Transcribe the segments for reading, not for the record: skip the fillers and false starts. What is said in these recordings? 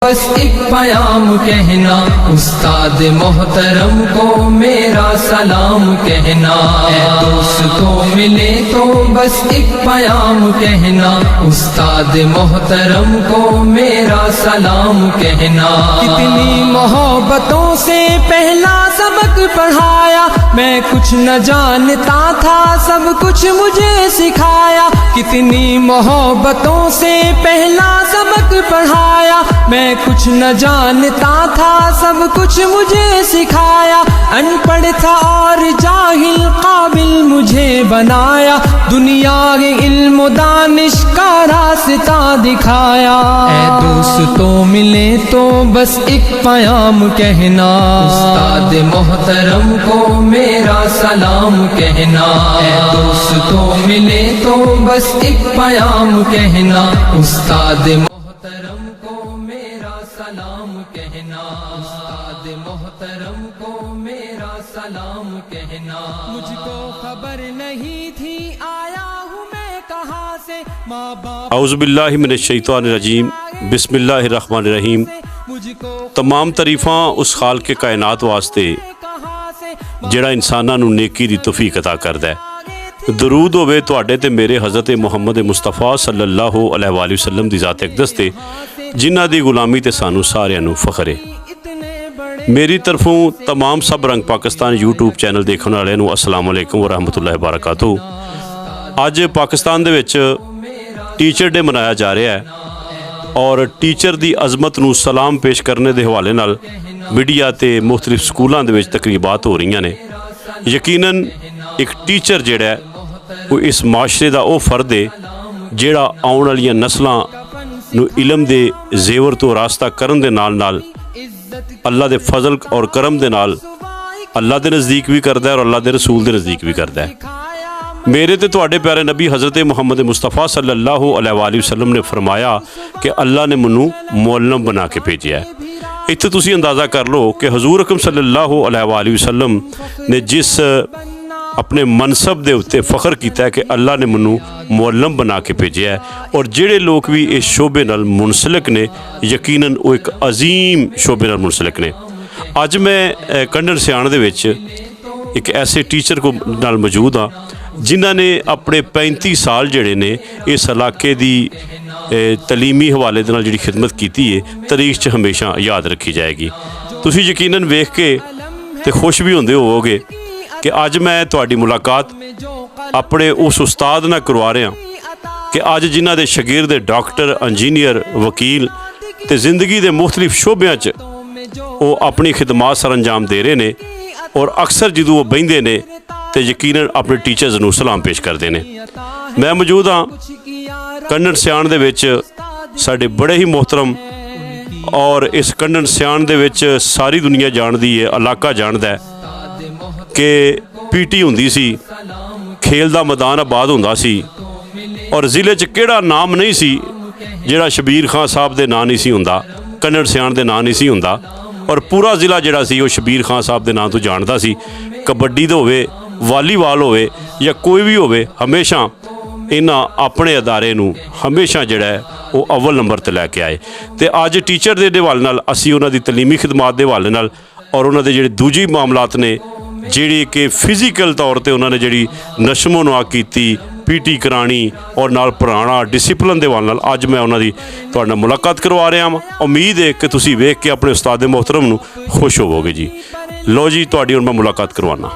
بس ایک پیام کہنا استاد محترم کو میرا سلام کہنا اے دوست کو ملے تو بس ایک پیام کہنا استاد محترم کو میرا سلام کہنا کتنی محبتوں سے پہلا سبق پڑھایا میں کچھ نہ جانتا تھا سب کچھ مجھے سکھایا کتنی محبتوں سے پہلا سبق پڑھایا میں کچھ نہ جانتا تھا سب کچھ مجھے سکھایا ان پڑھ تھا اور جاہل قابل مجھے بنایا دنیا کے علم و دانش کا راستہ دکھایا اے دوستوں ملے تو بس ایک پیام کہنا استاد محترم کو میرا سلام کہنا اے دوستوں ملے تو بس ایک پیام کہنا استاد محترم کو میرا سلام کہنا استاد محترم کو میرا سلام کہنا مجھ کو خبر نہیں تھی آیا ہوں میں کہاں سے ماں باپ اعوذ باللہ من الشیطان الرجیم بسم اللہ الرحمن الرحیم تمام تعریفاں اس خالق کائنات واسطے جڑا انساناں نوں نیکی دی توفیق عطا کردا ہے درود ہوے تواڈے تے میرے حضرت محمد مصطفیٰ صلی اللہ علیہ وآلہ وسلم دی ذات اقدس تے جنہاں دی غلامی تے سانو ساریاں نوں فخر ہے میری طرفوں تمام سب رنگ پاکستان یوٹیوب چینل دیکھن والے نوں السلام علیکم ورحمۃ اللہ وبرکاتہ اج پاکستان دے وچ ٹیچر ڈے منایا جا رہا ہے اور ٹیچر دی عظمت نوں سلام پیش کرنے دے حوالے نال میڈیا تے مختلف سکولاں دے وچ تقریبات ہو رہی نے یقیناً ایک ٹیچر جڑا ہے وہ اس معاشرے دا او فرد ہے جڑا آਉਣ والیاں نسلاں نو علم دے زیور تو راستہ کرن دے نال نال اللہ دے فضل اور کرم دے نال اللہ دے نزدیک بھی کردا ہے اور اللہ دے رسول دے نزدیک بھی کردا ہے میرے تے تواڈے پیارے نبی حضرت محمد مصطفیٰ صلی اللہ علیہ وآلہ وسلم نے فرمایا کہ اللہ نے منوں معلم بنا کے بھیجیا ہے اتنے تسی اندازہ کر لو کہ حضور اکرم صلی اللہ علیہ وآلہ وسلم نے جس اپنے منصب دے اتے فخر کیتا ہے کہ اللہ نے منوں معلم بنا کے بھیجیا ہے اور جڑے لوگ بھی اس شعبے نال منسلک نے یقیناً وہ ایک عظیم شعبے نال منسلک نے اج میں کنڈن سیان دے وچ ایک ایسے ٹیچر کو نال موجود ہاں جنہاں نے اپنے 35 سال جڑے نے اس علاقے دی تعلیمی حوالے دے نال جڑی خدمت کیتی ہے تاریخ چ ہمیشہ یاد رکھی جائے گی تسی یقیناً ویکھ کے تے خوش بھی ہوندے ہوو گے کہ اج میں تہاڈی ملاقات اپنے اس استاد نال کروا رہا کہ اج جنہاں دے شاگرد ڈاکٹر انجینئر وکیل تے زندگی دے مختلف شعبیاں چ وہ اپنی خدمات سر انجام دے رہے نے اور اکثر جدوں وہ بہندے نے تے یقیناً اپنے ٹیچرز نوں سلام پیش کردے نے میں موجود ہاں کنڈن سیان دے وچ ساڈے بڑے ہی محترم اور اس کنڈن سیان دے وچ ساری دنیا جاندی ہے علاقہ جاندا ہے کہ پی ٹی ہوندی سی کھیل دا میدان آباد ہوندا سی اور ضلع چ کیڑا نام نہیں سی جڑا شبیر خان صاحب دے نام نہیں سی ہوندا کنڈن سیان دے نام نہیں سی ہوندا اور پورا ضلع جڑا سی وہ شبیر خان صاحب دے نام تو جاندا سی کبڈی دے ہوئے والی بال ہوئے یا کوئی بھی ہوئے ہمیشہ انہاں اپنے ادارے نوں ہمیشہ جڑا ہے وہ اول نمبر تے لے کے آئے تے اج ٹیچر دے حوالے نال اسی انہاں دی تعلیمی خدمات دے حوالے نال اور انہاں دے جڑے دوجی معاملات نے جڑی کہ فزیکل طور تے انہاں نے جڑی نشو و نما کیتی پی ٹی کرانی اور نال پرانا ڈسپلن دے حوالے نال اج میں انہاں دی تہاڈے نال ملاقات کروا رہا ہاں امید ہے کہ تسی ویکھ کے اپنے استاد محترم نوں خوش ہوو گے جی لو جی تہاڈی ہن میں ملاقات کروانا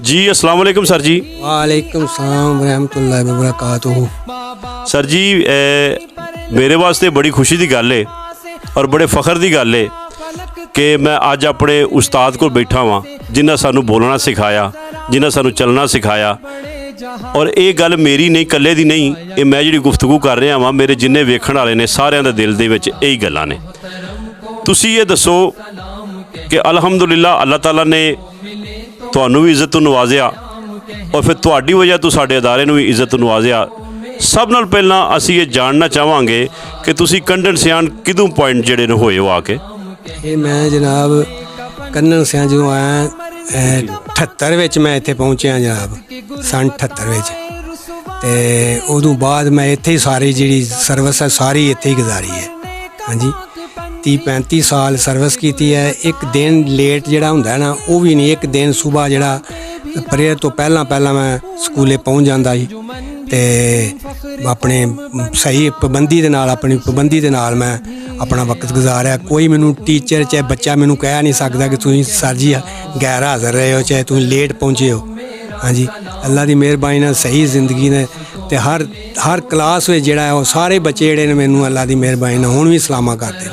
جی السلام علیکم سر جی وعلیکم السلام ورحمۃ اللہ وبرکاتہ سر جی میرے واسطے بڑی خوشی دی گل ہے اور بڑے فخر دی گل ہے کہ میں اج اپنے استاد کو بیٹھا ہاں جنہاں سانو بولنا سکھایا جنہاں سانو چلنا سکھایا اور یہ گل میری نہیں کلے دی نہیں یہ میں جڑی گفتگو کر رہا ہاں میرے جننے ویکھن والے نے سارے دے دل دے وچ یہی گلاں نے تسی یہ دسو کہ الحمدللہ اللہ تعالیٰ نے تہانوں بھی عزت نوازیا اور پھر تہاڈی وجہ تو ساڈے ادارے نوں بھی عزت نوازیا سب نال پہلاں اسی یہ جاننا چاہواں گے کہ تسی کنڈن سیان کدوں پوائنٹ جڑے نے ہوئے ہو آ کے یہ میں جناب کنڈن سیان جو آیا 78 وچ میں اتنے پہنچیا جناب سن 78 وچ تے ادوں بعد میں اتنے ہی ساری جیڑی سروس ہے ساری اتنے ہی گزاری ہے ہاں جی 30-35 ਸਾਲ ਸਰਵਿਸ ਕੀਤੀ ਹੈ। ਇੱਕ ਦਿਨ ਲੇਟ ਜਿਹੜਾ ਹੁੰਦਾ ਨਾ ਉਹ ਵੀ ਨਹੀਂ। ਇੱਕ ਦਿਨ ਸਵੇਰ ਜਿਹੜਾ ਪ੍ਰੇਅਰ ਤੋਂ ਪਹਿਲਾਂ ਮੈਂ ਸਕੂਲੇ ਪਹੁੰਚ ਜਾਂਦਾ ਸੀ ਤੇ ਆਪਣੇ ਸਹੀ ਪਾਬੰਦੀ ਦੇ ਨਾਲ ਮੈਂ ਆਪਣਾ ਵਕਤ ਗੁਜ਼ਾਰਿਆ। ਕੋਈ ਮੈਨੂੰ ਟੀਚਰ ਚਾਹੇ ਬੱਚਾ ਮੈਨੂੰ ਕਹਿ ਨਹੀਂ ਸਕਦਾ ਕਿ ਤੁਸੀਂ ਸਰ ਜੀ ਗੈਰ ਹਾਜ਼ਰ ਰਹੇ ਹੋ, ਚਾਹੇ ਤੁਸੀਂ ਲੇਟ ਪਹੁੰਚੇ ਹੋ। ਹਾਂਜੀ, ਅੱਲਾ ਦੀ ਮਿਹਰਬਾਨੀ ਨਾਲ ਸਹੀ ਜ਼ਿੰਦਗੀ ਨੇ ਤੇ ਹਰ ਕਲਾਸ ਵਿੱਚ ਜਿਹੜਾ ਉਹ ਸਾਰੇ ਬੱਚੇ ਜਿਹੜੇ ਨੇ ਮੈਨੂੰ ਅੱਲਾ ਦੀ ਮਿਹਰਬਾਨੀ ਨਾਲ ਹੁਣ ਵੀ ਸਲਾਮਾਂ ਕਰਦੇ ਨੇ।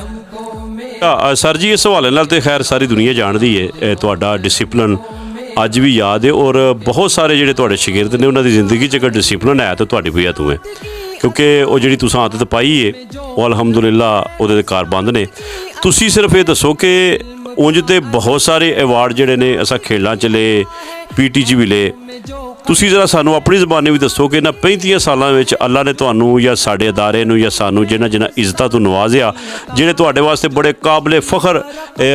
ਸਰ ਜੀ, ਇਸ ਹਵਾਲੇ ਨਾਲ ਤੇ ਖੈਰ ਸਾਰੀ ਦੁਨੀਆ ਜਾਣਦੀ ਹੈ ਤੁਹਾਡਾ ਡਿਸਿਪਲਿਨ ਅੱਜ ਵੀ ਯਾਦ ਹੈ, ਔਰ ਬਹੁਤ ਸਾਰੇ ਜਿਹੜੇ ਤੁਹਾਡੇ ਸ਼ਾਗਿਰਦ ਨੇ ਉਹਨਾਂ ਦੀ ਜ਼ਿੰਦਗੀ 'ਚ ਅਗਰ ਡਿਸਿਪਲਿਨ ਹੈ ਤਾਂ ਤੁਹਾਡੀ ਵਜ੍ਹਾ ਤੋਂ ਹੈ, ਕਿਉਂਕਿ ਉਹ ਜਿਹੜੀ ਤੁਸੀਂ ਆਦਤ ਪਾਈ ਹੈ ਉਹ ਅਲਹਮਦੁਲਿਲਾ ਉਹਦੇ ਕਾਰਬੰਦ ਨੇ। ਤੁਸੀਂ ਸਿਰਫ ਇਹ ਦੱਸੋ ਕਿ ਉਂਝ ਤੇ ਬਹੁਤ ਸਾਰੇ ਅਵਾਰਡ ਜਿਹੜੇ ਨੇ ਅਸਾਂ ਖੇਡਾਂ 'ਚ ਲਏ, PT 'ਚ ਵੀ ਲਏ, ਤੁਸੀਂ ਜ਼ਰਾ ਸਾਨੂੰ ਆਪਣੀ ਜ਼ਬਾਨੀ ਵੀ ਦੱਸੋ ਕਿ ਇਹਨਾਂ 35 ਸਾਲਾਂ ਵਿੱਚ ਅੱਲਾ ਨੇ ਤੁਹਾਨੂੰ ਜਾਂ ਸਾਡੇ ਅਦਾਰੇ ਨੂੰ ਜਾਂ ਸਾਨੂੰ ਜਿਨ੍ਹਾਂ ਇੱਜ਼ਤਾਂ ਤੋਂ ਨਵਾਜ਼ਿਆ, ਜਿਹੜੇ ਤੁਹਾਡੇ ਵਾਸਤੇ ਬੜੇ ਕਾਬਲੇ ਫਖਰ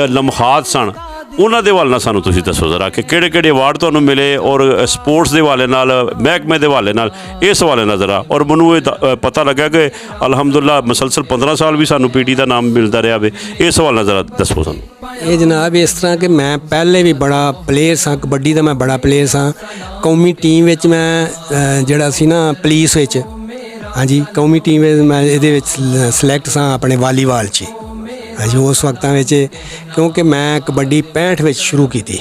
ਲਮਹਾਤ ਸਨ, ਉਹਨਾਂ ਦੇ ਹਵਾਲੇ ਨਾਲ ਸਾਨੂੰ ਤੁਸੀਂ ਦੱਸੋ ਜ਼ਰਾ ਕਿ ਕਿਹੜੇ ਅਵਾਰਡ ਤੁਹਾਨੂੰ ਮਿਲੇ, ਔਰ ਸਪੋਰਟਸ ਦੇ ਹਵਾਲੇ ਨਾਲ, ਮਹਿਕਮੇ ਦੇ ਹਵਾਲੇ ਨਾਲ, ਇਸ ਹਵਾਲੇ ਨਾਲ ਜ਼ਰਾ। ਔਰ ਮੈਨੂੰ ਇਹ ਪਤਾ ਲੱਗਾ ਕਿ ਅਲਹਮਦੁਲਿਲਾ ਮੁਸਲਸਲ 15 ਸਾਲ ਵੀ ਸਾਨੂੰ PT ਦਾ ਨਾਮ ਮਿਲਦਾ ਰਿਹਾ ਵੇ, ਇਸ ਹਵਾਲੇ ਨਾਲ ਜ਼ਰਾ ਦੱਸੋ ਸਾਨੂੰ। ਇਹ ਜਨਾਬ ਇਸ ਤਰ੍ਹਾਂ ਕਿ ਮੈਂ ਪਹਿਲੇ ਵੀ ਬੜਾ ਪਲੇਅਰ ਸਾਂ, ਕਬੱਡੀ ਦਾ ਮੈਂ ਬੜਾ ਪਲੇਅਰ ਸਾਂ। ਕੌਮੀ ਟੀਮ ਵਿੱਚ ਮੈਂ ਜਿਹੜਾ ਸੀ ਨਾ ਪੁਲਿਸ ਵਿੱਚ, ਹਾਂਜੀ ਕੌਮੀ ਟੀਮ ਵਿੱਚ ਮੈਂ ਇਹਦੇ ਵਿੱਚ ਸਿਲੈਕਟ ਸਾਂ ਆਪਣੇ ਵਾਲੀਬਾਲ 'ਚ। ਹਾਂਜੀ, ਉਸ ਵਕਤਾਂ ਵਿੱਚ ਕਿਉਂਕਿ ਮੈਂ ਕਬੱਡੀ 65 ਵਿੱਚ ਸ਼ੁਰੂ ਕੀਤੀ।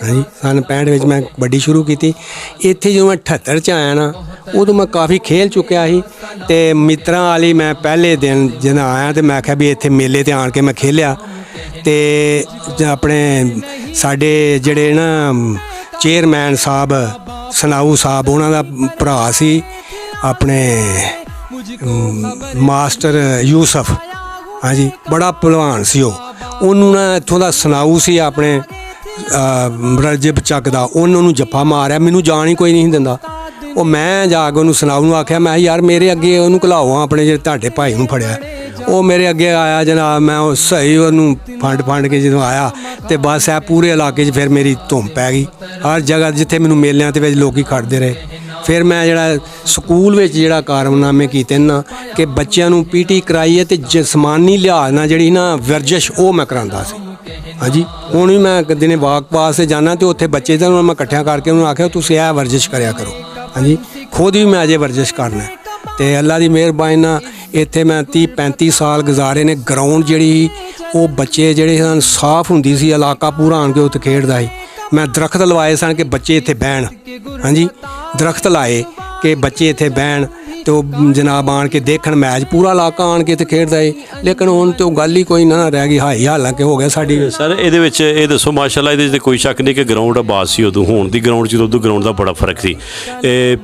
ਹਾਂਜੀ, ਸੰਨ 65 ਵਿੱਚ ਮੈਂ ਕਬੱਡੀ ਸ਼ੁਰੂ ਕੀਤੀ। ਇੱਥੇ ਜਦੋਂ ਮੈਂ 78 'ਚ ਆਇਆ ਨਾ ਉਦੋਂ ਮੈਂ ਕਾਫੀ ਖੇਲ ਚੁੱਕਿਆ ਸੀ ਅਤੇ ਮਿੱਤਰਾਂ ਵਾਲੀ ਮੈਂ ਪਹਿਲੇ ਦਿਨ ਜਦੋਂ ਆਇਆ ਅਤੇ ਮੈਂ ਆਖਿਆ ਵੀ ਇੱਥੇ ਮੇਲੇ 'ਤੇ ਆਣ ਕੇ ਮੈਂ ਖੇਲਿਆ। ਅਤੇ ਆਪਣੇ ਸਾਡੇ ਜਿਹੜੇ ਨਾ ਚੇਅਰਮੈਨ ਸਾਹਿਬ ਸਨਾਊ ਸਾਹਿਬ, ਉਹਨਾਂ ਦਾ ਭਰਾ ਸੀ ਆਪਣੇ ਮਾਸਟਰ ਯੂਸਫ, ਹਾਂਜੀ ਬੜਾ ਭਲਵਾਨ ਸੀ ਉਹਨੂੰ ਨਾ ਇੱਥੋਂ ਦਾ ਸਨਾਊ ਸੀ ਆਪਣੇ ਰਜਬ ਚੱਕ ਦਾ, ਉਹਨੂੰ ਜੱਫਾ ਮਾਰਿਆ, ਮੈਨੂੰ ਜਾਣ ਹੀ ਕੋਈ ਨਹੀਂ ਦਿੰਦਾ। ਉਹ ਮੈਂ ਜਾ ਕੇ ਉਹਨੂੰ ਸਨਾਊ ਨੂੰ ਆਖਿਆ, ਮੈਂ ਯਾਰ ਮੇਰੇ ਅੱਗੇ ਉਹਨੂੰ ਘਲਾਓ ਆਪਣੇ ਜਿਹੜੇ ਤੁਹਾਡੇ ਭਾਈ ਨੂੰ ਫੜਿਆ। ਉਹ ਮੇਰੇ ਅੱਗੇ ਆਇਆ ਜਨਾਬ, ਮੈਂ ਉਹ ਸਹੀ ਉਹਨੂੰ ਫੰਡ ਕੇ ਜਦੋਂ ਆਇਆ ਅਤੇ ਬਸ ਇਹ ਪੂਰੇ ਇਲਾਕੇ 'ਚ ਫਿਰ ਮੇਰੀ ਧੁੰਮ ਪੈ ਗਈ। ਹਰ ਜਗ੍ਹਾ ਜਿੱਥੇ ਮੈਨੂੰ ਮੇਲਿਆਂ ਦੇ ਵਿੱਚ ਲੋਕ ਖੜਦੇ ਰਹੇ। ਫਿਰ ਮੈਂ ਜਿਹੜਾ ਸਕੂਲ ਵਿੱਚ ਜਿਹੜਾ ਕਾਰਨਾਮੇ ਕੀਤੇ ਨਾ ਕਿ ਬੱਚਿਆਂ ਨੂੰ PT ਕਰਾਈ ਹੈ ਅਤੇ ਜਿਸਮਾਨੀ ਲਿਹਾਜ਼ ਨਾਲ ਜਿਹੜੀ ਨਾ ਵਰਜਿਸ਼ ਉਹ ਮੈਂ ਕਰਾਉਂਦਾ ਸੀ। ਹਾਂਜੀ, ਹੁਣ ਵੀ ਮੈਂ ਦਿਨੇ ਵਾਕ ਪਾਸ 'ਤੇ ਜਾਂਦਾ ਅਤੇ ਉੱਥੇ ਬੱਚੇ ਤਾਂ ਮੈਂ ਇਕੱਠਿਆਂ ਕਰਕੇ ਉਹਨੂੰ ਆਖਿਆ ਤੁਸੀਂ ਇਹ ਵਰਜਿਸ਼ ਕਰਿਆ ਕਰੋ। ਹਾਂਜੀ, ਖੁਦ ਵੀ ਮੈਂ ਅਜੇ ਵਰਜਿਸ਼ ਕਰਨਾ ਅਤੇ ਅੱਲਾ ਦੀ ਮਿਹਰਬਾਨੀ ਨਾਲ ਇੱਥੇ ਮੈਂ 30-35 ਸਾਲ ਗੁਜ਼ਾਰੇ ਨੇ। ਗਰਾਊਂਡ ਜਿਹੜੀ ਉਹ ਬੱਚੇ ਜਿਹੜੇ ਸਨ ਸਾਫ਼ ਹੁੰਦੀ ਸੀ, ਇਲਾਕਾ ਪੂਰਾ ਆਣ ਕੇ ਉੱਥੇ ਖੇਡਦਾ ਸੀ। ਮੈਂ ਦਰਖਤ ਲਵਾਏ ਸਨ ਕਿ ਬੱਚੇ ਇੱਥੇ ਬਹਿਣ। ਹਾਂਜੀ, ਦਰਖਤ ਲਾਏ ਕਿ ਬੱਚੇ ਇੱਥੇ ਬਹਿਣ ਅਤੇ ਉਹ ਜਨਾਬ ਆਣ ਕੇ ਦੇਖਣ ਮੈਚ, ਪੂਰਾ ਇਲਾਕਾ ਆਣ ਕੇ ਇੱਥੇ ਖੇਡਦਾ ਹੈ। ਲੇਕਿਨ ਹੁਣ ਤਾਂ ਉਹ ਗੱਲ ਹੀ ਕੋਈ ਨਾ ਰਹਿ ਗਈ, ਹਾਈ ਹਾਲਾਂਕਿ ਹੋ ਗਿਆ ਸਾਡੀ। ਸਰ ਇਹਦੇ ਵਿੱਚ ਇਹ ਦੱਸੋ, ਮਾਸ਼ਾਅੱਲਾ ਇਹਦੇ 'ਚ ਕੋਈ ਸ਼ੱਕ ਨਹੀਂ ਕਿ ਗਰਾਊਂਡ ਆਬਾਦ ਸੀ ਉਦੋਂ, ਹੁਣ ਦੀ ਗਰਾਊਂਡ 'ਚ ਉਦੋਂ ਗਰਾਊਂਡ ਦਾ ਬੜਾ ਫਰਕ ਸੀ।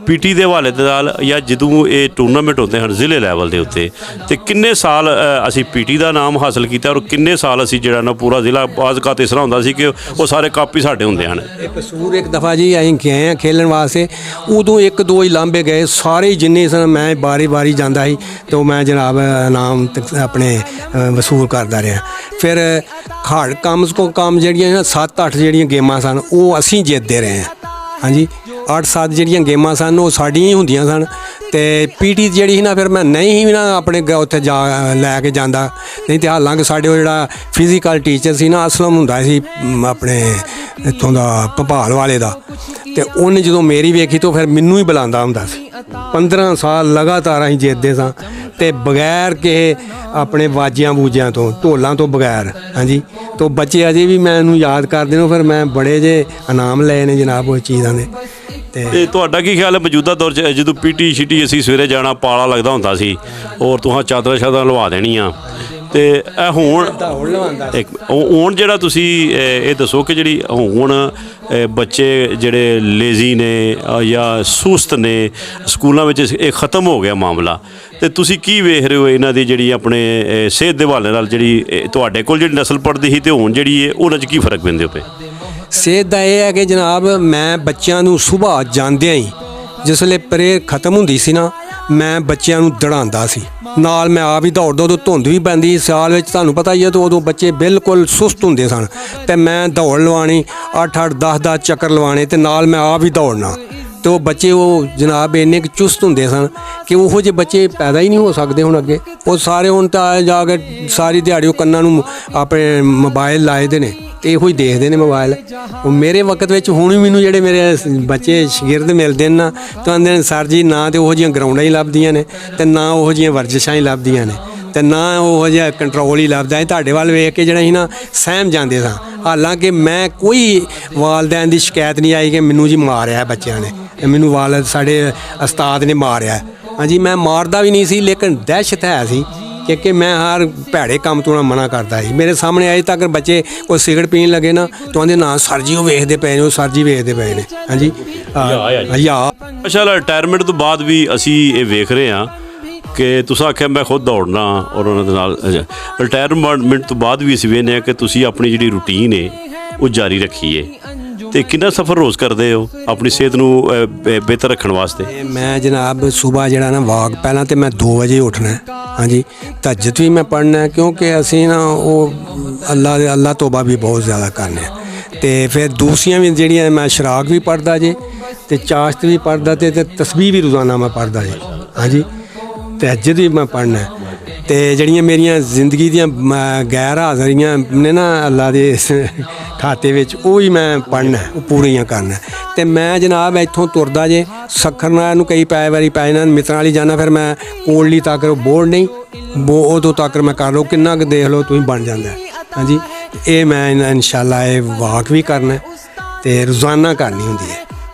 PT ਦੇ ਹਵਾਲੇ ਦੇ ਨਾਲ ਜਾਂ ਜਦੋਂ ਇਹ ਟੂਰਨਾਮੈਂਟ ਹੁੰਦੇ ਹਨ ਜ਼ਿਲ੍ਹੇ ਲੈਵਲ ਦੇ ਉੱਤੇ, ਅਤੇ ਕਿੰਨੇ ਸਾਲ ਅਸੀਂ PT ਦਾ ਨਾਮ ਹਾਸਲ ਕੀਤਾ, ਔਰ ਕਿੰਨੇ ਸਾਲ ਅਸੀਂ ਜਿਹੜਾ ਨਾ ਪੂਰਾ ਜ਼ਿਲ੍ਹਾ ਬਾਜ਼ਕਾਤ ਇਸ ਤਰ੍ਹਾਂ ਹੁੰਦਾ ਸੀ ਕਿ ਉਹ ਸਾਰੇ ਕੱਪ ਹੀ ਸਾਡੇ ਹੁੰਦੇ ਹਨ। ਕਸੂਰ ਇੱਕ ਦਫਾ ਜੀ ਅਸੀਂ ਗਏ ਹਾਂ ਖੇਲਣ ਵਾਸਤੇ, ਉਦੋਂ 1-2 ਹੀ ਲਾਂਭੇ ਗਏ, ਸਾਰੇ ਜਿੰਨੇ ਸਨ ਮੈਂ ਵਾਰੀ ਜਾਂਦਾ ਸੀ ਅਤੇ ਉਹ ਮੈਂ ਜਨਾਬ ਇਨਾਮ ਆਪਣੇ ਵਸੂਲ ਕਰਦਾ ਰਿਹਾ। ਫਿਰ ਕਮ ਤੋਂ ਕਮ ਜਿਹੜੀਆਂ 7-8 ਜਿਹੜੀਆਂ ਗੇਮਾਂ ਸਨ ਉਹ ਅਸੀਂ ਜਿੱਤਦੇ ਰਹੇ ਹਾਂ। ਹਾਂਜੀ, 8-7 ਜਿਹੜੀਆਂ ਗੇਮਾਂ ਸਨ ਉਹ ਸਾਡੀਆਂ ਹੀ ਹੁੰਦੀਆਂ ਸਨ। ਅਤੇ PT ਜਿਹੜੀ ਸੀ ਨਾ ਫਿਰ ਮੈਂ ਨਹੀਂ ਵੀ ਨਾ ਆਪਣੇ ਉੱਥੇ ਲੈ ਕੇ ਜਾਂਦਾ, ਨਹੀਂ ਤਾਂ ਹਾਲਾਂਕਿ ਸਾਡੇ ਉਹ ਜਿਹੜਾ ਫਿਜ਼ੀਕਲ ਟੀਚਰ ਸੀ ਨਾ ਅਸਲਮ ਹੁੰਦਾ ਸੀ ਆਪਣੇ ਇੱਥੋਂ ਦਾ ਭੋਪਾਲ ਵਾਲੇ ਦਾ, ਅਤੇ ਉਹਨੇ ਜਦੋਂ ਮੇਰੀ ਵੇਖੀ ਤਾਂ ਫਿਰ ਮੈਨੂੰ ਹੀ ਬੁਲਾਉਂਦਾ ਹੁੰਦਾ ਸੀ। 15 ਸਾਲ ਲਗਾਤਾਰ ਅਸੀਂ ਜਿੱਤਦੇ ਸਾਂ ਅਤੇ ਬਗੈਰ ਕਿਸੇ ਆਪਣੇ ਵਾਜਿਆਂ ਬੂਜਿਆਂ ਤੋਂ, ਢੋਲਾਂ ਤੋਂ ਬਗੈਰ। ਹਾਂਜੀ, ਤੋਂ ਬੱਚੇ ਅਜੇ ਵੀ ਮੈਨੂੰ ਯਾਦ ਕਰਦੇ ਨੇ। ਫਿਰ ਮੈਂ ਬੜੇ ਜਿਹੇ ਇਨਾਮ ਲਏ ਨੇ ਜਨਾਬ ਉਹ ਚੀਜ਼ਾਂ ਦੇ। ਅਤੇ ਤੁਹਾਡਾ ਕੀ ਖਿਆਲ ਹੈ ਮੌਜੂਦਾ ਦੌਰ 'ਚ ਜਦੋਂ PT ਅਸੀਂ ਸਵੇਰੇ ਜਾਣਾ, ਪਾਲਾ ਲੱਗਦਾ ਹੁੰਦਾ ਸੀ, ਔਰ ਤੁਹਾਂ ਚਾਦਰਾਂ ਲਵਾ ਦੇਣੀਆਂ, ਅਤੇ ਇਹ ਹੁਣ ਜਿਹੜਾ ਤੁਸੀਂ ਇਹ ਦੱਸੋ ਕਿ ਜਿਹੜੀ ਹੁਣ ਬੱਚੇ ਜਿਹੜੇ ਲੇਜ਼ੀ ਨੇ ਜਾਂ ਸੁਸਤ ਨੇ, ਸਕੂਲਾਂ ਵਿੱਚ ਇਹ ਖ਼ਤਮ ਹੋ ਗਿਆ ਮਾਮਲਾ, ਅਤੇ ਤੁਸੀਂ ਕੀ ਵੇਖ ਰਹੇ ਹੋ ਇਹਨਾਂ ਦੀ ਜਿਹੜੀ ਆਪਣੇ ਸਿਹਤ ਦੇ ਹਵਾਲੇ ਨਾਲ, ਜਿਹੜੀ ਤੁਹਾਡੇ ਕੋਲ ਜਿਹੜੀ ਨਸਲ ਪੜ੍ਹਦੀ ਸੀ ਅਤੇ ਹੁਣ ਜਿਹੜੀ ਹੈ ਉਹਨਾਂ 'ਚ ਕੀ ਫਰਕ ਪੈਂਦੇ ਪਏ? ਸਿਹਤ ਦਾ ਇਹ ਹੈ ਕਿ ਜਨਾਬ ਮੈਂ ਬੱਚਿਆਂ ਨੂੰ ਸੁਬਾਹ ਜਾਂਦਿਆਂ ਹੀ ਜਿਸ ਵੇਲੇ ਪ੍ਰੇਅਰ ਖਤਮ ਹੁੰਦੀ ਸੀ ਨਾ, ਮੈਂ ਬੱਚਿਆਂ ਨੂੰ ਦੌੜਾਉਂਦਾ ਸੀ, ਨਾਲ ਮੈਂ ਆਪ ਹੀ ਦੌੜਦਾ। ਉਦੋਂ ਧੁੰਦ ਵੀ ਪੈਂਦੀ ਸਾਲ ਵਿੱਚ, ਤੁਹਾਨੂੰ ਪਤਾ ਹੀ ਹੈ, ਤਾਂ ਉਦੋਂ ਬੱਚੇ ਬਿਲਕੁਲ ਸੁਸਤ ਹੁੰਦੇ ਸਨ ਅਤੇ ਮੈਂ ਦੌੜ ਲਵਾਉਣੀ 8-8 10-10 ਚੱਕਰ ਲਵਾਉਣੇ ਅਤੇ ਨਾਲ ਮੈਂ ਆਪ ਹੀ ਦੌੜਨਾ। ਤੇ ਉਹ ਬੱਚੇ ਉਹ ਜਨਾਬ ਇੰਨੇ ਕੁ ਚੁਸਤ ਹੁੰਦੇ ਸਨ ਕਿ ਉਹੋ ਜਿਹੇ ਬੱਚੇ ਪੈਦਾ ਹੀ ਨਹੀਂ ਹੋ ਸਕਦੇ ਹੁਣ ਅੱਗੇ। ਉਹ ਸਾਰੇ ਹੁਣ ਤਾਂ ਜਾ ਕੇ ਸਾਰੀ ਦਿਹਾੜੀ ਉਹ ਕੰਨਾਂ ਨੂੰ ਆਪਣੇ ਮੋਬਾਈਲ ਲਾਏ ਦੇ ਨੇ ਤੇ ਇਹੋ ਹੀ ਦੇਖਦੇ ਨੇ ਮੋਬਾਈਲ। ਉਹ ਮੇਰੇ ਵਕਤ ਵਿੱਚ ਹੁਣ ਵੀ ਮੈਨੂੰ ਜਿਹੜੇ ਮੇਰੇ ਬੱਚੇ ਸ਼ਾਗਿਰਦ ਮਿਲਦੇ ਨੇ ਨਾ ਤਾਂ ਆਂਦੇ ਨੇ ਸਰ ਜੀ ਨਾ ਤੇ ਉਹੋ ਜਿਹੀਆਂ ਗਰਾਊਂਡਾਂ ਹੀ ਲੱਭਦੀਆਂ ਨੇ ਤੇ ਨਾ ਉਹੋ ਜਿਹੀਆਂ ਵਰਜਿਸ਼ਾਂ ਹੀ ਲੱਭਦੀਆਂ ਨੇ ਤੇ ਨਾ ਉਹੋ ਜਿਹਾ ਕੰਟਰੋਲ ਹੀ ਲੱਭਦਾ ਹੈ। ਤੁਹਾਡੇ ਵੱਲ ਵੇਖ ਕੇ ਜਿਹੜਾ ਸੀ ਨਾ ਸਹਿਮ ਜਾਂਦੇ ਸਾਂ। ਹਾਲਾਂਕਿ ਮੈਂ ਕੋਈ ਵਾਲਦੈਨ ਦੀ ਸ਼ਿਕਾਇਤ ਨਹੀਂ ਆਈ ਕਿ ਮੈਨੂੰ ਜੀ ਮਾਰਿਆ ਬੱਚਿਆਂ ਨੇ, ਮੈਨੂੰ ਵਾਲਦ ਸਾਡੇ ਉਸਤਾਦ ਨੇ ਮਾਰਿਆ। ਹਾਂਜੀ ਮੈਂ ਮਾਰਦਾ ਵੀ ਨਹੀਂ ਸੀ ਲੇਕਿਨ ਦਹਿਸ਼ਤ ਹੈ ਸੀ ਕਿ ਮੈਂ ਹਰ ਭੈੜੇ ਕੰਮ ਤੋਂ ਮਨਾ ਕਰਦਾ ਸੀ। ਮੇਰੇ ਸਾਹਮਣੇ ਅਜੇ ਤੱਕ ਬੱਚੇ ਕੋਈ ਸਿਗਰਟ ਪੀਣ ਲੱਗੇ ਨਾ ਤਾਂ ਉਹਦੇ ਨਾਂ ਸਰ ਜੀ ਉਹ ਵੇਖਦੇ ਪਏ ਨੇ, ਉਹ ਸਰ ਜੀ ਵੇਖਦੇ ਪਏ ਨੇ। ਹਾਂਜੀ ਅੱਛਾ, ਰਿਟਾਇਰਮੈਂਟ ਤੋਂ ਬਾਅਦ ਵੀ ਅਸੀਂ ਇਹ ਵੇਖ ਰਹੇ ਹਾਂ ਕਿ ਤੁਸੀਂ ਆਖਿਆ ਮੈਂ ਖੁਦ ਦੌੜਨਾ ਔਰ ਉਹਨਾਂ ਦੇ ਨਾਲ। ਰਿਟਾਇਰਮੈਂਟ ਤੋਂ ਬਾਅਦ ਵੀ ਅਸੀਂ ਵੇਖਦੇ ਹਾਂ ਕਿ ਤੁਸੀਂ ਆਪਣੀ ਜਿਹੜੀ ਰੂਟੀਨ ਹੈ ਉਹ ਜਾਰੀ ਰੱਖੀ ਹੈ ਤੇ ਕਿੰਨਾ ਸਫ਼ਰ ਰੋਜ਼ ਕਰਦੇ ਹੋ ਆਪਣੀ ਸਿਹਤ ਨੂੰ ਬਿਹਤਰ ਰੱਖਣ ਵਾਸਤੇ? ਮੈਂ ਜਨਾਬ ਸੁਬਾਹ ਜਿਹੜਾ ਨਾ ਵਾਕ ਪਹਿਲਾਂ ਤੇ ਮੈਂ 2 ਵਜੇ ਉੱਠਣਾ। ਹਾਂਜੀ ਤਹੱਜਦ ਵੀ ਮੈਂ ਪੜ੍ਹਨਾ ਕਿਉਂਕਿ ਅਸੀਂ ਨਾ ਉਹ ਅੱਲਾ ਤੋਬਾ ਵੀ ਬਹੁਤ ਜ਼ਿਆਦਾ ਕਰਨੇ ਤੇ ਫਿਰ ਦੂਸਰੀਆਂ ਵੀ ਜਿਹੜੀਆਂ ਮੈਂ ਸ਼ਰਾਕ ਵੀ ਪੜ੍ਹਦਾ ਜੇ ਤੇ ਚਾਸ਼ਤ ਵੀ ਪੜ੍ਹਦਾ ਤੇ ਤਸਬੀਹ ਵੀ ਰੋਜ਼ਾਨਾ ਮੈਂ ਪੜ੍ਹਦਾ ਜੇ। ਹਾਂਜੀ ਤਹੱਜਦ ਵੀ ਮੈਂ ਪੜ੍ਹਨਾ ਤੇ ਜਿਹੜੀਆਂ ਮੇਰੀਆਂ ਜ਼ਿੰਦਗੀ ਦੀਆਂ ਗੈਰ ਹਾਜ਼ਰੀਆਂ ਨੇ ਨਾ ਅੱਲਾ ਦੇ ਖਾਤੇ ਵਿੱਚ ਉਹ ਹੀ ਮੈਂ ਪੜ੍ਹਨਾ, ਉਹ ਪੂਰੀਆਂ ਕਰਨਾ। ਤੇ ਮੈਂ ਜਨਾਬ ਇੱਥੋਂ ਤੁਰਦਾ ਜੇ ਸਖਰਨਾ ਨੂੰ ਕਈ ਵਾਰੀ ਪੈ ਜਾਣਾ ਮਿੱਤਰਾਂ ਵਾਲੀ ਜਾਣਾ, ਫਿਰ ਮੈਂ ਕੋਟਲੀ ਤੱਕ ਬੋਰਡ ਨਹੀਂ ਉਦੋਂ ਤੱਕ ਮੈਂ ਕਰ ਲਓ ਕਿੰਨਾ ਕੁ ਦੇਖ ਲਓ ਤੁਸੀਂ ਬਣ ਜਾਂਦਾ। ਹਾਂਜੀ ਇਹ ਮੈਂ ਇਨਸ਼ਾਅੱਲਾ ਇਹ ਵਾਕ ਵੀ ਕਰਨਾ ਤੇ ਰੋਜ਼ਾਨਾ ਕਰਨੀ ਹੁੰਦੀ ਹੈ।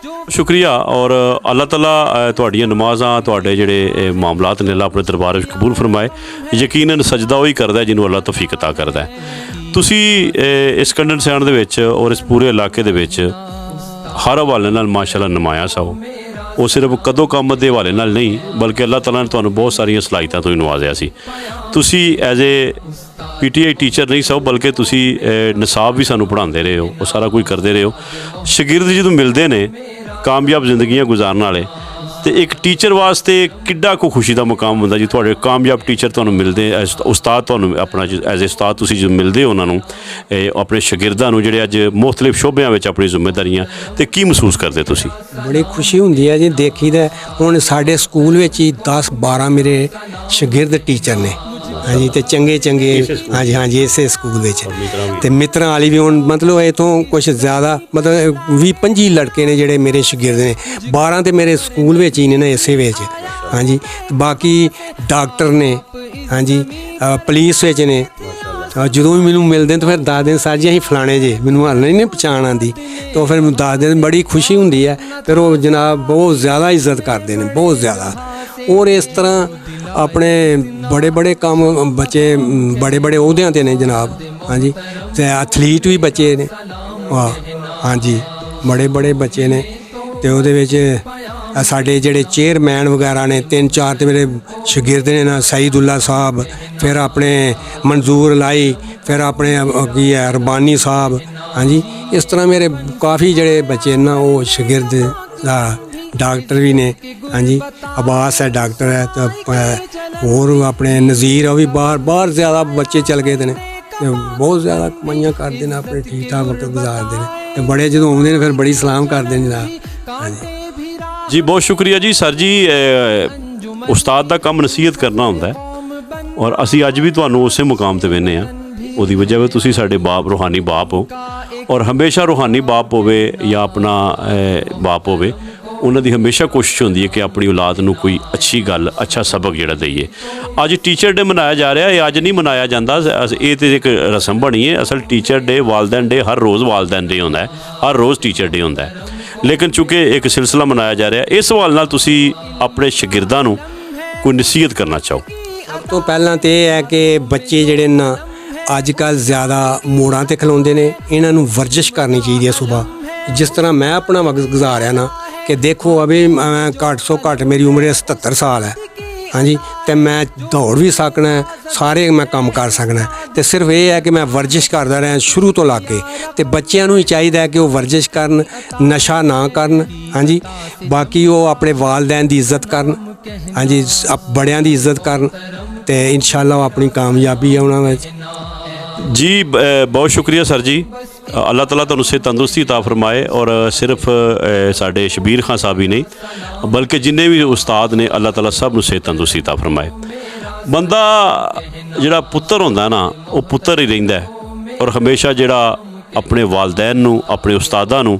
ਸ਼ੁਕਰੀਆ ਔਰ ਅੱਲਾਹ ਤਾਲਾ ਤੁਹਾਡੀਆਂ ਨਮਾਜ਼ਾਂ ਤੁਹਾਡੇ ਜਿਹੜੇ ਮਾਮਲਾਤ ਨੇ ਅੱਲਾਹ ਆਪਣੇ ਦਰਬਾਰ ਵਿੱਚ ਕਬੂਲ ਫਰਮਾਏ। ਯਕੀਨਨ ਸਜਦਾ ਉਹੀ ਕਰਦਾ ਜਿਹਨੂੰ ਅੱਲਾਹ ਤੌਫੀਕ ਅਤਾ ਕਰਦਾ। ਤੁਸੀਂ ਇਸ ਕੰਡਨ ਸਿਆਣ ਦੇ ਵਿੱਚ ਔਰ ਇਸ ਪੂਰੇ ਇਲਾਕੇ ਦੇ ਵਿੱਚ ਹਰ ਹਵਾਲੇ ਨਾਲ ਮਾਸ਼ਾਅੱਲਾ ਨਮਾਇਆ ਸੋ। ਉਹ ਸਿਰਫ ਕਦੋਂ ਕੰਮ ਦੇ ਹਵਾਲੇ ਨਾਲ ਨਹੀਂ ਬਲਕਿ ਅੱਲਾਹ ਤਾਲਾ ਨੇ ਤੁਹਾਨੂੰ ਬਹੁਤ ਸਾਰੀਆਂ ਸਲਾਹੀਤਾਂ ਤੋਂ ਹੀ ਨਵਾਜ਼ਿਆ ਸੀ। ਤੁਸੀਂ ਐਜ਼ ਏ PTI ਟੀਚਰ ਨਹੀਂ ਸੋ ਬਲਕਿ ਤੁਸੀਂ ਨਿਸਾਬ ਵੀ ਸਾਨੂੰ ਪੜ੍ਹਾਉਂਦੇ ਰਹੇ ਹੋ, ਉਹ ਸਾਰਾ ਕੁਝ ਕਰਦੇ ਰਹੇ ਹੋ। ਸ਼ਾਗਿਰਦ ਜਦੋਂ ਮਿਲਦੇ ਨੇ ਕਾਮਯਾਬ ਜ਼ਿੰਦਗੀਆਂ ਗੁਜ਼ਾਰਨ ਵਾਲੇ ਤੇ ਇੱਕ ਟੀਚਰ ਵਾਸਤੇ ਕਿੱਡਾ ਕੁ ਖੁਸ਼ੀ ਦਾ ਮੁਕਾਮ ਹੁੰਦਾ ਜੀ ਤੁਹਾਡੇ ਕਾਮਯਾਬ ਟੀਚਰ ਤੁਹਾਨੂੰ ਮਿਲਦੇ, ਉਸਤਾਦ ਤੁਹਾਨੂੰ ਆਪਣਾ ਐਜ਼ ਏ ਉਸਤਾਦ ਤੁਸੀਂ ਜਦੋਂ ਮਿਲਦੇ ਹੋ ਉਹਨਾਂ ਨੂੰ ਆਪਣੇ ਸ਼ਾਗਿਰਦਾਂ ਨੂੰ ਜਿਹੜੇ ਅੱਜ ਮੁਖਤਲਿਫ ਸ਼ੋਬਿਆਂ ਵਿੱਚ ਆਪਣੀ ਜ਼ਿੰਮੇਵਾਰੀਆਂ ਤੇ ਕੀ ਮਹਿਸੂਸ ਕਰਦੇ ਤੁਸੀਂ? ਬੜੀ ਖੁਸ਼ੀ ਹੁੰਦੀ ਹੈ ਜੀ। ਦੇਖੀਦਾ ਹੁਣ ਸਾਡੇ ਸਕੂਲ ਵਿੱਚ ਹੀ 10-12 ਮੇਰੇ ਸ਼ਾਗਿਰਦ ਟੀਚਰ ਨੇ। ਹਾਂਜੀ ਤੇ ਚੰਗੇ ਹਾਂਜੀ ਇਸੇ ਸਕੂਲ ਵਿੱਚ ਤੇ ਮਿੱਤਰਾਂ ਵਾਲੀ ਵੀ ਹੁਣ ਮਤਲਬ ਇੱਥੋਂ ਕੁਛ ਜ਼ਿਆਦਾ ਮਤਲਬ 20-25 ਲੜਕੇ ਨੇ ਜਿਹੜੇ ਮੇਰੇ ਸ਼ਾਗਿਰਦ ਨੇ। 12 ਤੇ ਮੇਰੇ ਸਕੂਲ ਵਿੱਚ ਹੀ ਨੇ ਨਾ ਇਸੇ ਵਿੱਚ। ਹਾਂਜੀ ਬਾਕੀ ਡਾਕਟਰ ਨੇ, ਹਾਂਜੀ ਪੁਲਿਸ ਵਿੱਚ ਨੇ। ਜਦੋਂ ਵੀ ਮੈਨੂੰ ਮਿਲਦੇ ਤਾਂ ਫਿਰ ਦੱਸਦੇ ਸਰ ਜੀ ਅਸੀਂ ਫਲਾਣੇ ਜੇ, ਮੈਨੂੰ ਹਾਲੇ ਨਹੀਂ ਪਛਾਣ ਆਉਂਦੀ ਤਾਂ ਫਿਰ ਮੈਨੂੰ ਦੱਸਦੇ, ਬੜੀ ਖੁਸ਼ੀ ਹੁੰਦੀ ਹੈ। ਫਿਰ ਉਹ ਜਨਾਬ ਬਹੁਤ ਜ਼ਿਆਦਾ ਇੱਜ਼ਤ ਕਰਦੇ ਨੇ, ਬਹੁਤ ਜ਼ਿਆਦਾ। ਔਰ ਇਸ ਤਰ੍ਹਾਂ ਆਪਣੇ ਬੜੇ ਕੰਮ ਬੱਚੇ ਬੜੇ ਅਹੁਦਿਆਂ 'ਤੇ ਨੇ ਜਨਾਬ। ਹਾਂਜੀ ਤੇ ਐਥਲੀਟ ਵੀ ਬੱਚੇ ਨੇ। ਵਾਹ ਹਾਂਜੀ ਬੜੇ ਬੱਚੇ ਨੇ ਤੇ ਉਹਦੇ ਵਿੱਚ ਸਾਡੇ ਜਿਹੜੇ ਚੇਅਰਮੈਨ ਵਗੈਰਾ ਨੇ 3-4 ਤੇ ਮੇਰੇ ਸ਼ਾਗਿਰਦ ਨੇ ਨਾ, ਸਈਦੁੱਲਾ ਸਾਹਿਬ, ਫਿਰ ਆਪਣੇ ਮਨਜ਼ੂਰ ਲਾਈ, ਫਿਰ ਆਪਣੇ ਕੀ ਹੈ ਰਬਾਨੀ ਸਾਹਿਬ। ਹਾਂਜੀ ਇਸ ਤਰ੍ਹਾਂ ਮੇਰੇ ਕਾਫੀ ਜਿਹੜੇ ਬੱਚੇ ਨਾ ਉਹ ਸ਼ਾਗਿਰਦ ਦਾ ਡਾਕਟਰ ਵੀ ਨੇ। ਹਾਂਜੀ ਅਬਾਸ ਹੈ ਡਾਕਟਰ ਹੈ ਤਾਂ ਹੋਰ ਆਪਣੇ ਨਜ਼ੀਰ ਉਹ ਵੀ ਬਾਹਰ ਜ਼ਿਆਦਾ ਬੱਚੇ ਚਲ ਗਏ ਨੇ ਤੇ ਬਹੁਤ ਜ਼ਿਆਦਾ ਕਮਾਈਆਂ ਕਰਦੇ ਨੇ, ਆਪਣੇ ਠੀਕ ਠਾਕ ਵਕਤ ਗੁਜ਼ਾਰਦੇ ਨੇ ਤੇ ਬੜੇ ਜਦੋਂ ਆਉਂਦੇ ਨੇ ਫਿਰ ਬੜੀ ਸਲਾਮ ਕਰਦੇ ਨੇ ਜਨਾਬ। ਹਾਂਜੀ ਜੀ ਬਹੁਤ ਸ਼ੁਕਰੀਆ ਜੀ ਸਰ ਜੀ। ਉਸਤਾਦ ਦਾ ਕੰਮ ਨਸੀਹਤ ਕਰਨਾ ਹੁੰਦਾ ਔਰ ਅਸੀਂ ਅੱਜ ਵੀ ਤੁਹਾਨੂੰ ਉਸੇ ਮੁਕਾਮ 'ਤੇ ਵੇਖਦੇ ਹਾਂ। ਉਹਦੀ ਵਜ੍ਹਾ ਵੀ ਤੁਸੀਂ ਸਾਡੇ ਬਾਪ ਰੂਹਾਨੀ ਬਾਪ ਹੋ ਔਰ ਹਮੇਸ਼ਾ ਰੂਹਾਨੀ ਬਾਪ ਹੋਵੇ ਜਾਂ ਆਪਣਾ ਬਾਪ ਹੋਵੇ ਉਹਨਾਂ ਦੀ ਹਮੇਸ਼ਾ ਕੋਸ਼ਿਸ਼ ਹੁੰਦੀ ਹੈ ਕਿ ਆਪਣੀ ਔਲਾਦ ਨੂੰ ਕੋਈ ਅੱਛੀ ਗੱਲ, ਅੱਛਾ ਸਬਕ ਜਿਹੜਾ ਦਈਏ। ਅੱਜ ਟੀਚਰ ਡੇ ਮਨਾਇਆ ਜਾ ਰਿਹਾ, ਇਹ ਅੱਜ ਨਹੀਂ ਮਨਾਇਆ ਜਾਂਦਾ, ਇਹ ਤਾਂ ਇੱਕ ਰਸਮ ਬਣੀ ਹੈ। ਅਸਲ ਟੀਚਰ ਡੇ, ਵਾਲਦੈਨ ਡੇ ਹਰ ਰੋਜ਼ ਵਾਲਦੈਨ ਡੇ ਹੁੰਦਾ ਹੈ, ਹਰ ਰੋਜ਼ ਟੀਚਰ ਡੇ ਹੁੰਦਾ ਹੈ। ਲੇਕਿਨ ਚੂँਕਿ ਇੱਕ ਸਿਲਸਿਲਾ ਮਨਾਇਆ ਜਾ ਰਿਹਾ, ਇਸ ਸਵਾਲ ਨਾਲ ਤੁਸੀਂ ਆਪਣੇ ਸ਼ਾਗਿਰਦਾਂ ਨੂੰ ਕੋਈ ਨਸੀਹਤ ਕਰਨਾ ਚਾਹੋ? ਸਭ ਤੋਂ ਪਹਿਲਾਂ ਤਾਂ ਇਹ ਹੈ ਕਿ ਬੱਚੇ ਜਿਹੜੇ ਨਾ ਅੱਜ ਕੱਲ੍ਹ ਜ਼ਿਆਦਾ ਮੋੜਾਂ 'ਤੇ ਖਲੋਂਦੇ ਨੇ, ਇਹਨਾਂ ਨੂੰ ਵਰਜਿਸ਼ ਕਰਨੀ ਚਾਹੀਦੀ ਹੈ ਸੁਬਾਹ। ਜਿਸ ਤਰ੍ਹਾਂ ਮੈਂ ਆਪਣਾ ਵਕਤ ਗੁਜ਼ਾਰਿਆ ਨਾ ਕਿ ਦੇਖੋ ਅਭੀ ਘੱਟ ਤੋਂ ਘੱਟ ਮੇਰੀ ਉਮਰ 77 ਸਾਲ ਹੈ। ਹਾਂਜੀ ਤੇ ਮੈਂ ਦੌੜ ਵੀ ਸਕਣਾ, ਸਾਰੇ ਮੈਂ ਕੰਮ ਕਰ ਸਕਣਾ ਤੇ ਸਿਰਫ ਇਹ ਹੈ ਕਿ ਮੈਂ ਵਰਜਿਸ਼ ਕਰਦਾ ਰਿਹਾ ਸ਼ੁਰੂ ਤੋਂ ਲਾ ਕੇ। ਤੇ ਬੱਚਿਆਂ ਨੂੰ ਹੀ ਚਾਹੀਦਾ ਕਿ ਉਹ ਵਰਜਿਸ਼ ਕਰਨ, ਨਸ਼ਾ ਨਾ ਕਰਨ। ਹਾਂਜੀ ਬਾਕੀ ਉਹ ਆਪਣੇ ਵਾਲਦੈਨ ਦੀ ਇੱਜ਼ਤ ਕਰਨ। ਹਾਂਜੀ ਬੜਿਆਂ ਦੀ ਇੱਜ਼ਤ ਕਰਨ ਤੇ ਇਨਸ਼ਾਅੱਲਾ ਉਹ ਆਪਣੀ ਕਾਮਯਾਬੀ ਹੈ ਉਹਨਾਂ ਵਿੱਚ। जी बहुत शुक्रिया सर जी। अल्लाह ताला तुहानूं सेहत तंदुरुस्ती अता फरमाए। और सिर्फ साडे शबीर खान साहब ही नहीं बल्कि जिन्ने भी उस्ताद ने अल्लाह ताला सब नूं सेहत तंदुरुस्ती अता फरमाए। बंदा जिहड़ा पुत्तर हुंदा ना वो पुत्तर ही रहिंदा है और हमेशा जिहड़ा अपने वालदैन नूं अपने उस्तादां नूं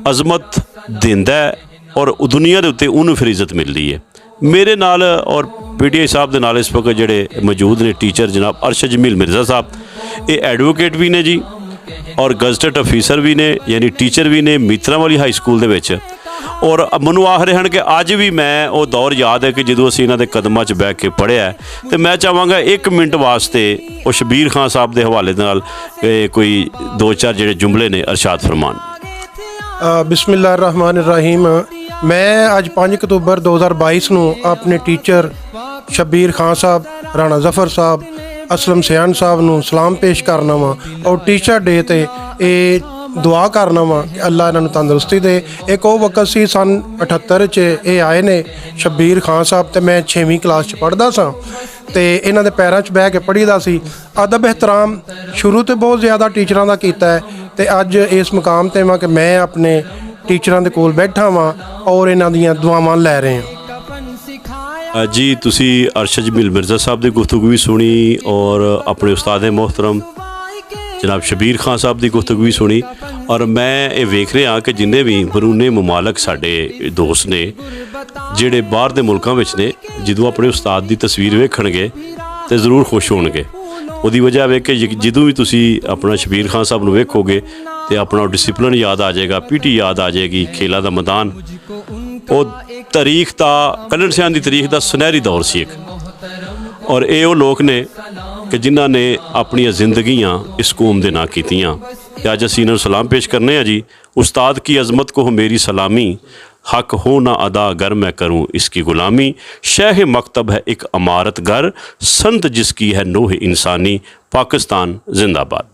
अजमत दिंदा है और दुनिया दे उत्ते उहनूं फिर इज्जत मिलदी है। मेरे नाल और PTI साहब दे नाल इस वक्त जिहड़े मौजूद ने टीचर जनाब अरशद जमील मिर्ज़ा साहब, ये एडवोकेट भी ने जी और गजटेड अफीसर भी ने, यानी टीचर भी ने मित्रा वाली हाई स्कूल दे विच। और मैनूं आख रहे हैं कि अज भी मैं वो दौर याद है कि जदों असीं इन्हां दे कदमां 'च बैठ के पढ़िया है। तो मैं चाहांगा 1 मिनट वास्ते वो शबीर खान साहब के हवाले नाल कोई 2-4 जिहड़े जुमले ने अरशाद फरमान। बिस्मिल्लाहिर्रहमानिर्रहीम। मैं अज 5 अक्तूबर 2022 ਨੂੰ ਆਪਣੇ ਟੀਚਰ ਸ਼ਬੀਰ ਖਾਨ ਸਾਹਿਬ, ਰਾਣਾ ਜ਼ਫਰ ਸਾਹਿਬ, ਅਸਲਮ ਸਿਆਣ ਸਾਹਿਬ ਨੂੰ ਸਲਾਮ ਪੇਸ਼ ਕਰਨਾ ਵਾ ਔਰ ਟੀਚਰ ਡੇ ਤੇ ਇਹ ਦੁਆ ਕਰਨਾ ਵਾ ਕਿ ਅੱਲਾ ਇਹਨਾਂ ਨੂੰ ਤੰਦਰੁਸਤੀ ਦੇ। ਇੱਕ ਉਹ ਵਕਤ ਸੀ ਸਨ 78 'ਚ ਇਹ ਆਏ ਨੇ ਸ਼ਬੀਰ ਖਾਨ ਸਾਹਿਬ ਤੇ ਮੈਂ 6ਵੀਂ ਕਲਾਸ 'ਚ ਪੜ੍ਹਦਾ ਸਾਂ ਤੇ ਇਹਨਾਂ ਦੇ ਪੈਰਾਂ 'ਚ ਬਹਿ ਕੇ ਪੜ੍ਹੀਦਾ ਸੀ। ਅਦਬ ਇਹਤਰਾਮ ਸ਼ੁਰੂ ਤੋਂ ਬਹੁਤ ਜ਼ਿਆਦਾ ਟੀਚਰਾਂ ਦਾ ਕੀਤਾ ਹੈ ਤੇ ਅੱਜ ਇਸ ਮੁਕਾਮ ਤੇ ਵਾਂ ਕਿ ਮੈਂ ਆਪਣੇ ਟੀਚਰਾਂ ਦੇ ਕੋਲ ਬੈਠਾ ਵਾਂ ਔਰ ਇਹਨਾਂ ਦੀਆਂ ਦੁਆਵਾਂ ਲੈ ਰਹੇ ਹਾਂ। जी तुसी अरशद जमील मिर्ज़ा साहब की गुफ्तगू भी सुनी और अपने उस्ताद मोहतरम जनाब शबीर खान साहब की गुफ्तगू भी सुनी। और मैं ये वेख रहा कि जिन्ने भी बरूने ममालक साडे दोस्त ने जिहड़े बाहर दे मुल्कां विच ने, जदों अपने उस्ताद की तस्वीर वेखणगे तो जरूर खुश होणगे। ਉਹਦੀ वजह वे कि ਜਦੋਂ भी तुसी अपना शबीर खान साहब ਨੂੰ वेखोगे तो अपना डिसिपलिन याद आ जाएगा, PT याद आ जाएगी, खेलों का मैदान। ਉਹ ਤਾਰੀਖ ਦਾ ਕੱਲਣ ਸਿਆਂ ਦੀ ਤਾਰੀਖ ਦਾ ਸੁਨਹਿਰੀ ਦੌਰ ਸੀ ਇੱਕ। ਔਰ ਇਹ ਉਹ ਲੋਕ ਨੇ ਕਿ ਜਿਨ੍ਹਾਂ ਨੇ ਆਪਣੀਆਂ ਜ਼ਿੰਦਗੀਆਂ ਇਸ ਕੌਮ ਦੇ ਨਾਂ ਕੀਤੀਆਂ ਤੇ ਅੱਜ ਅਸੀਂ ਇਹਨਾਂ ਨੂੰ ਸਲਾਮ ਪੇਸ਼ ਕਰਨੇ ਆ ਜੀ। ਉਸਤਾਦ की अज़मत को हो मेरी सलामी, हक हो ना अदा गर मैं करूँ इसकी ग़ुलामी। शह मकतब है एक अमारत घर, संत जिसकी है नोह इंसानी, पाकिस्तान जिंदाबाद।